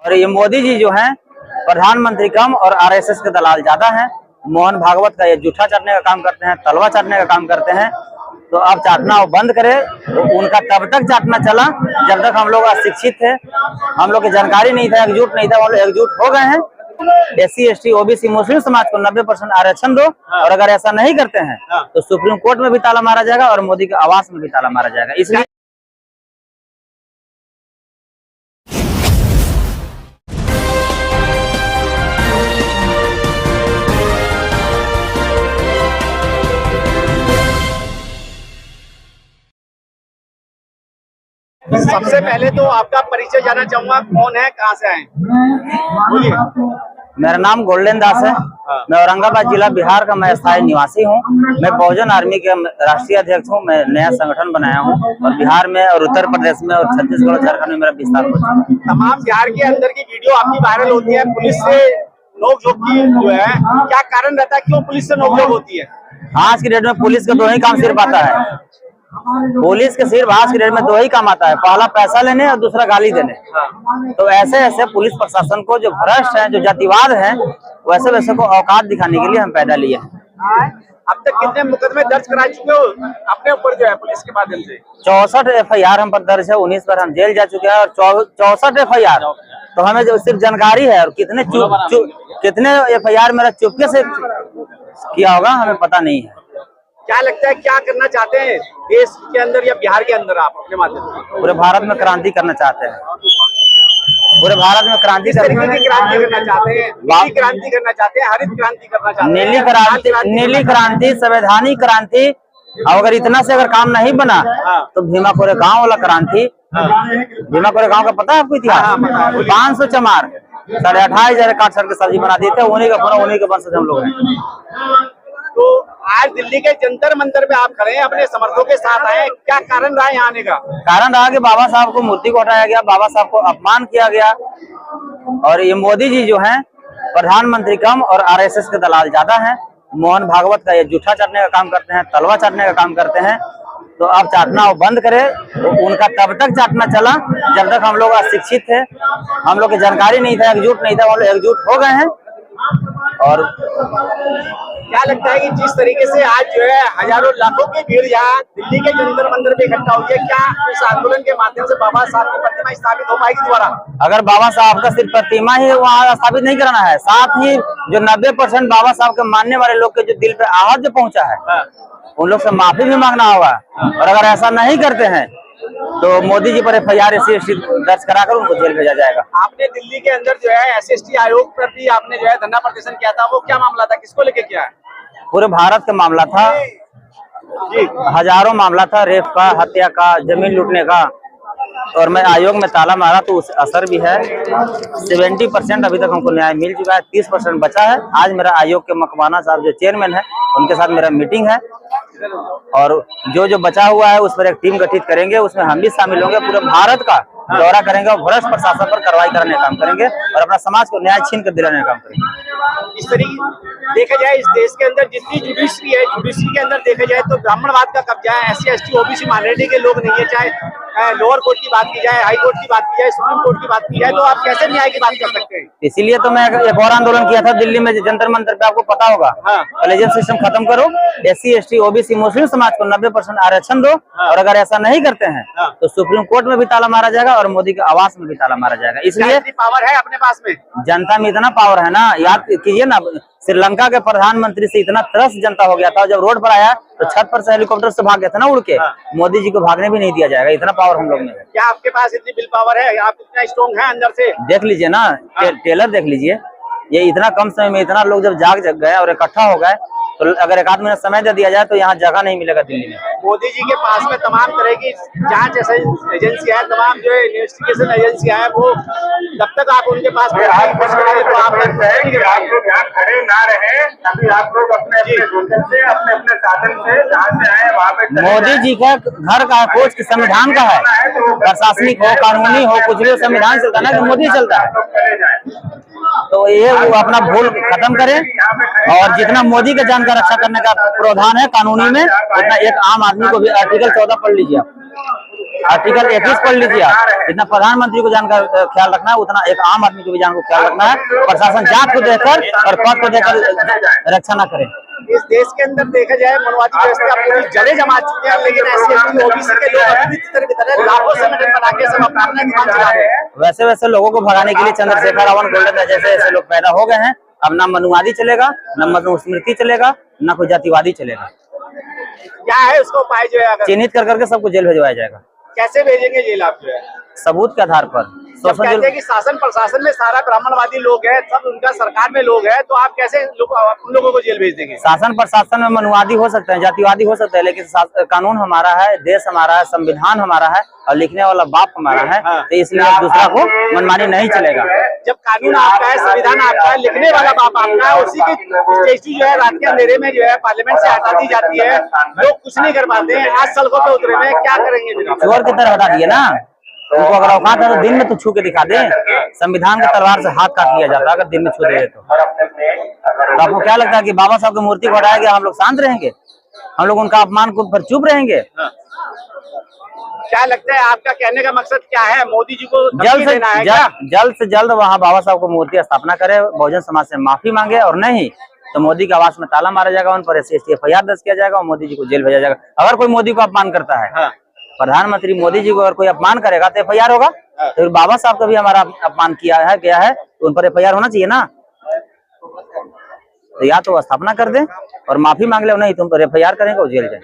और ये मोदी जी जो हैं प्रधानमंत्री कम और आरएसएस के दलाल ज्यादा हैं। मोहन भागवत का ये जूठा चाटने का काम करते हैं, तलवा चाटने का काम करते हैं। तो अब चाटना वो बंद करे। तो उनका तब तक चाटना चला जब तक हम लोग अशिक्षित थे, हम लोग की जानकारी नहीं था, एकजुट नहीं था। हम लोग एकजुट हो गए हैं। SC ST OBC मुस्लिम समाज को 90% आरक्षण दो, और अगर ऐसा नहीं करते हैं तो सुप्रीम कोर्ट में भी ताला मारा जाएगा और मोदी के आवास में भी ताला मारा जाएगा। इसलिए सबसे पहले तो आपका परिचय जानना चाहूंगा, कौन है, कहाँ से आए? बोलिए। मेरा नाम गोल्डन दास है। मैं औरंगाबाद जिला बिहार का मैं स्थायी निवासी हूँ। मैं बहुजन आर्मी के राष्ट्रीय अध्यक्ष हूँ। मैं नया संगठन बनाया हूँ और बिहार में और उत्तर प्रदेश में और छत्तीसगढ़ और झारखंड में मेरा विस्तार हो चुका है। तमाम बिहार के अंदर की वीडियो आपकी वायरल होती है, पुलिस से नोकझोंक की जो है, क्या कारण रहता है, क्यों पुलिस से नोकझोंक होती है? आज की डेट में पुलिस का दो ही काम सिर्फ आता है। पुलिस के सिर्फ आज की डेट में दो ही काम आता है, पहला पैसा लेने और दूसरा गाली देने। तो ऐसे ऐसे पुलिस प्रशासन को जो भ्रष्ट है, जो जातिवाद है, वैसे वैसे को औकात दिखाने के लिए हम पैदा लिए हैं। अब तक कितने मुकदमे दर्ज करा चुके हो अपने ऊपर जो है पुलिस के माध्यम से? 64 FIR हम पर दर्ज है, 19 बार हम जेल जा चुके हैं और 64 FIR। तो हमें जो सिर्फ जानकारी है और कितने FIR मेरा चुपके से किया होगा हमें पता नहीं है। क्या लगता है, क्या करना चाहते हैं देश के अंदर या बिहार के अंदर आप अपने माध्यम से? पूरे भारत में क्रांति करना चाहते हैं। पूरे भारत में क्रांति करना चाहते हैं, नीली क्रांति करना चाहते हैं, हरित क्रांति करना चाहते हैं, नीली क्रांति, संवैधानिक क्रांति। और अगर इतना से अगर काम नहीं बना तो भीमा कोरे गांव वाला क्रांति। भीमा कोरे गांव का पता है आपको इतिहास? 500 चमार 28,500 काट सर के सब्जी बना दिए थे। उन्हीं का पूरा उन्हीं के वंशज हम लोग हैं। तो आज दिल्ली के जंतर मंतर पे आप खड़े हैं, अपने समर्थकों के साथ आए, क्या कारण रहा यहाँ आने का? कारण रहा कि बाबा साहब को मूर्ति को हटाया गया, बाबा साहब को अपमान किया गया। और ये मोदी जी जो हैं प्रधानमंत्री कम और आरएसएस के दलाल ज्यादा हैं। मोहन भागवत का ये जूठा चाटने का काम करते हैं, तलवा चाटने का काम करते हैं। तो अब चाटना वो बंद करे। तो उनका तब तक चाटना चला जब तक हम लोग अशिक्षित थे, हम लोग की जानकारी नहीं था, एकजुट नहीं था। हम लोग एकजुट हो गए हैं। और क्या लगता है कि जिस तरीके से आज जो है हजारों लाखों की भीड़ यहाँ दिल्ली के जंतर मंदिर पे इकट्ठा हुई है, क्या इस आंदोलन के माध्यम से बाबा साहब की प्रतिमा स्थापित हो पाएगी दोबारा? अगर बाबा साहब का सिर्फ प्रतिमा ही वहाँ स्थापित नहीं कराना है, साथ ही जो 90% बाबा साहब के मानने वाले लोग के जो दिल पे आहत जो पहुंचा है, उन लोग से माफी भी मांगना होगा। और अगर ऐसा नहीं करते हैं तो मोदी जी पर FIR SC ST दर्ज कराकर उनको जेल भेजा जाएगा। आपने दिल्ली के अंदर जो है SC ST आयोग पर भी आपने जो है धरना प्रदर्शन किया था, वो क्या मामला था, किसको लेके किया है? पूरे भारत का मामला था जी, हजारों मामला था, रेप का, हत्या का, जमीन लूटने का। और मैं आयोग में ताला मारा तो उस असर भी है। 70% अभी तक हमको न्याय मिल चुका है, 30% बचा है। आज मेरा आयोग के मकवाना साहब जो चेयरमैन है, उनके साथ मेरा मीटिंग है और जो बचा हुआ है उस पर एक टीम गठित करेंगे, उसमें हम भी शामिल होंगे। पूरे भारत का दौरा करेंगे और भ्रष्ट प्रशासन पर कार्रवाई करने का काम करेंगे और अपना समाज को न्याय छीन कर दिलाने का काम करेंगे। इस तरीके देखा जाए इस देश के अंदर जितनी जुडिशरी है, जुडिशरी के अंदर देखा जाए तो ब्राह्मणवाद का कब्जा है। SC ST OBC माइनॉरिटी के लोग नहीं है, चाहे लोअर कोर्ट की बात की जाए, हाई कोर्ट की बात की जाए, सुप्रीम कोर्ट की बात की जाए, तो आप कैसे न्याय की बात कर सकते हैं? इसीलिए तो मैं एक और आंदोलन किया था दिल्ली में जंतर मंतर पे, आपको पता होगा। कॉलेजियम सिस्टम खत्म करो, SC ST OBC मुस्लिम समाज को 90% आरक्षण दो, और अगर ऐसा नहीं करते हैं तो सुप्रीम कोर्ट में भी ताला मारा जाएगा और मोदी के आवास में भी ताला मारा जाएगा। इसलिए पावर है अपने पास में, जनता में इतना पावर है ना। याद कीजिए ना, श्रीलंका के प्रधानमंत्री से इतना त्रस्त जनता हो गया था, जब रोड पर आया तो छत पर से हेलीकॉप्टर से भाग गया था ना उड़ के। मोदी जी को भागने भी नहीं दिया जाएगा, इतना पावर हम लोग में है। क्या आपके पास इतनी विल पावर है? आप इतना स्ट्रॉन्ग है अंदर से? देख लीजिए ना, टेलर देख लीजिए। ये इतना कम समय में इतना लोग जब जग गए और इकट्ठा हो गए, तो अगर एक आध महीना समय दे दिया जाए तो यहाँ जगह नहीं मिलेगा दिल्ली में। मोदी जी के पास में तमाम तरह की जांच एजेंसियां हैं, तमाम जो है इन्वेस्टिगेशन एजेंसियां हैं, वो जब तक आप उनके पास तो आप खड़े ना रहे, अभी आप लोग अपने अपने साधन से जहाँ से आए वहाँ पे। मोदी जी का घर का कोच संविधान का है, प्रशासनिक हो, कानूनी हो, कुछ भी संविधान चलता है ना, तो मोदी चलता है। तो ये वो अपना भूल खत्म करें और जितना मोदी के जान का रक्षा करने का प्रावधान है कानूनी में, उतना एक आम आदमी को भी आर्टिकल 14 पढ़ लीजिए आप। आर्टिकल 31 पढ़ लीजिए आप। जितना प्रधानमंत्री को जानकर ख्याल रखना है, उतना एक आम आदमी को भी जान को ख्याल रखना है। प्रशासन जात को देखकर और पद को देखकर रक्षा न करे। इस देश के अंदर देखा जाए मनोवादी व्यवस्था पूरी जड़ें जमा चुकी है, लेकिन SC/ST OBC के लोग अभी भी तितर बितर है, लाखों संगठन बना के सब अपना अपना दिमाग चला रहे हैं। वैसे वैसे लोगों को भगाने के लिए चंद्रशेखर रावण गोल्डन जैसे ऐसे लोग पैदा हो गए हैं। अब ना मनुवादी चलेगा, न मनुस्मृति चलेगा, न कोई जातिवादी चलेगा। क्या है उसका उपाय जो है, अगर चिन्हित कर करके सबको जेल भेजवाया जाएगा। कैसे भेजेंगे जेल आप जो है? सबूत के आधार पर। जब कहते हैं कि शासन प्रशासन में सारा ब्राह्मणवादी लोग हैं, सब उनका सरकार में लोग हैं, तो आप कैसे उन लोगों को जेल भेज देंगे? शासन प्रशासन में मनुवादी हो सकते हैं, जातिवादी हो सकते हैं, लेकिन कानून हमारा है, देश हमारा है, संविधान हमारा है और लिखने वाला बाप हमारा है। तो इसलिए दूसरा को मनमानी नहीं चलेगा। जब कानून आपका है, संविधान आपका है, लिखने वाला बाप आपका है, उसी की स्टेचू जो है रात के अंधेरे में जो है पार्लियामेंट से हटा दी जाती है, लोग कुछ नहीं कर पाते हैं। आज सड़कों पे उतरे हुए हैं, क्या करेंगे फिर? चोर की तरह हटा दिए ना उनको। अगर औकात है तो दिन में तो छू के दिखा दे। संविधान के तलवार से हाथ काट लिया जाता है अगर दिन में छू दे तो आपको क्या लगता है कि बाबा साहब की मूर्ति को हटाया गया हम लोग शांत रहेंगे? हम लोग उनका अपमान को पर चुप रहेंगे? क्या लगता है आपका कहने का मकसद क्या है? मोदी जी को जल्द देना है क्या? से जल्द वहाँ बाबा साहब को मूर्ति स्थापना करे, बहुजन समाज से माफी मांगे, और नहीं तो मोदी के आवास में ताला मारा जाएगा, उन पर SC/ST FIR दर्ज किया जाएगा और मोदी जी को जेल भेजा जाएगा। अगर कोई मोदी को अपमान करता है, प्रधानमंत्री मोदी जी को अगर कोई अपमान करेगा तो FIR होगा। तो फिर बाबा साहब का भी हमारा अपमान किया है गया है तो उन पर FIR होना चाहिए ना। तो या तो स्थापना कर दे और माफी मांग ले, नहीं तुम पर FIR करेंगे और जेल जाए।